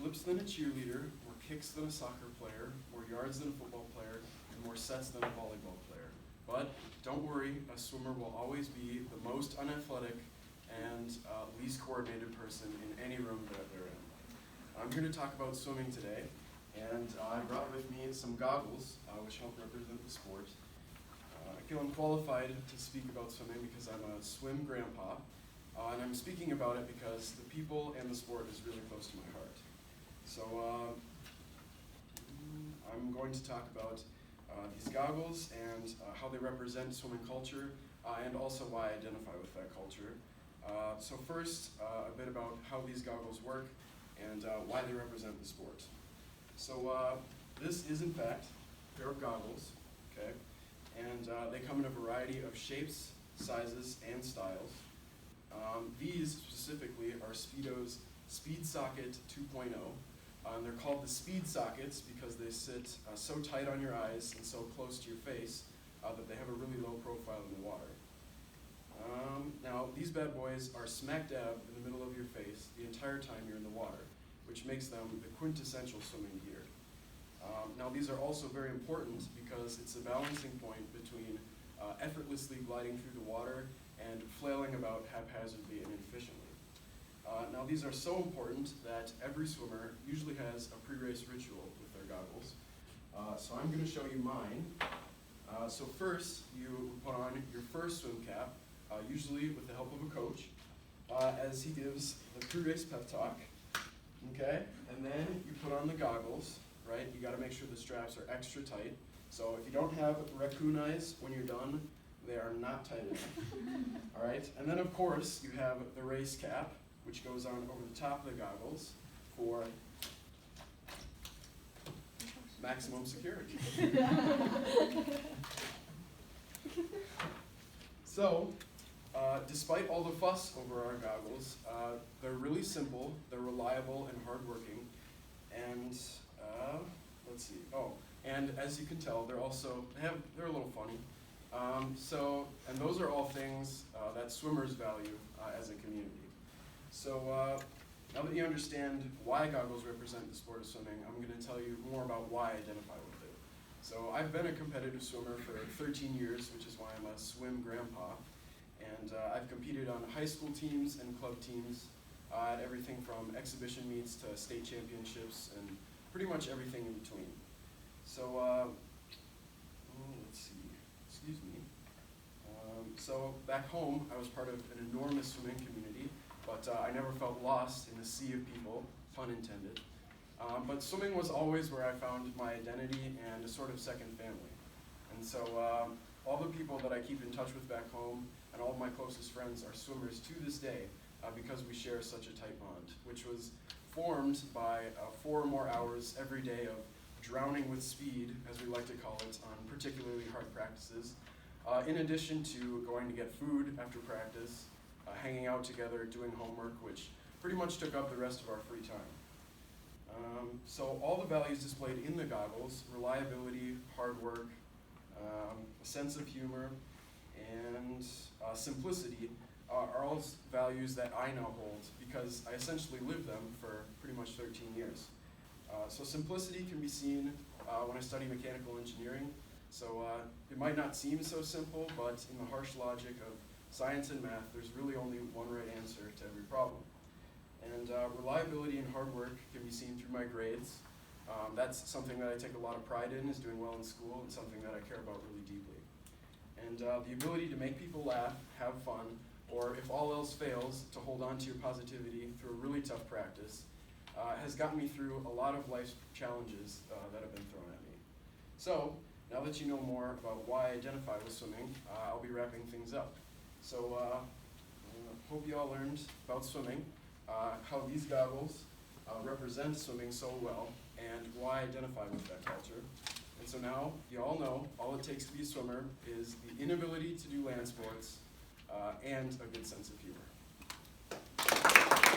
flips than a cheerleader, more kicks than a soccer player, more yards than a football player, and more sets than a volleyball player. But don't worry, a swimmer will always be the most unathletic and least coordinated person in any room that they're in. I'm here to talk about swimming today, and I brought with me some goggles which help represent the sport. I feel I'm qualified to speak about swimming because I'm a swim grandpa, and I'm speaking about it because the people and the sport is really close to my heart. So I'm going to talk about these goggles and how they represent swimming culture, and also why I identify with that culture. So first, a bit about how these goggles work and why they represent the sport. So this is in fact a pair of goggles, okay? And they come in a variety of shapes, sizes, and styles. These specifically are Speedo's Speed Socket 2.0. They're called the Speed Sockets because they sit so tight on your eyes and so close to your face that they have a really low profile in the water. Now, these bad boys are smack dab in the middle of your face the entire time you're in the water, which makes them the quintessential swimming gear. Now, these are also very important because it's a balancing point between effortlessly gliding through the water and flailing about haphazardly and inefficiently. Now, these are so important that every swimmer usually has a pre-race ritual with their goggles. So I'm going to show you mine. So first, you put on your first swim cap, usually with the help of a coach, as he gives the pre-race pep talk. Okay, and then you put on the goggles, right? You got to make sure the straps are extra tight. So if you don't have raccoon eyes when you're done, they are not tight enough. All right, and then of course you have the race cap, which goes on over the top of the goggles for maximum security. So, despite all the fuss over our goggles, they're really simple, they're reliable and hardworking, and let's see. Oh, and as you can tell, they're a little funny. And those are all things that swimmers value as a community. So now that you understand why goggles represent the sport of swimming, I'm going to tell you more about why I identify with it. So I've been a competitive swimmer for 13 years, which is why I'm a swim grandpa. And I've competed on high school teams and club teams at everything from exhibition meets to state championships and pretty much everything in between. So let's see, excuse me. So back home, I was part of an enormous swimming community, but I never felt lost in a sea of people, pun intended. But swimming was always where I found my identity and a sort of second family. And so all the people that I keep in touch with back home and all of my closest friends are swimmers to this day because we share such a tight bond, which was formed by 4 or more hours every day of drowning with speed, as we like to call it, on particularly hard practices, in addition to going to get food after practice, hanging out together, doing homework, which pretty much took up the rest of our free time. So all the values displayed in the goggles, reliability, hard work, a sense of humor, and simplicity, are all values that I now hold because I essentially lived them for pretty much 13 years. So simplicity can be seen when I study mechanical engineering. So it might not seem so simple, but in the harsh logic of science and math, there's really only one right answer to every problem. And reliability and hard work can be seen through my grades. That's something that I take a lot of pride in, is doing well in school, and something that I care about really deeply. And the ability to make people laugh, have fun, or if all else fails, to hold on to your positivity through a really tough practice, has gotten me through a lot of life's challenges that have been thrown at me. So, now that you know more about why I identify with swimming, I'll be wrapping things up. So, hope you all learned about swimming, how these goggles represent swimming so well, and why I identify with that culture. And so now, you all know, all it takes to be a swimmer is the inability to do land sports and a good sense of humor.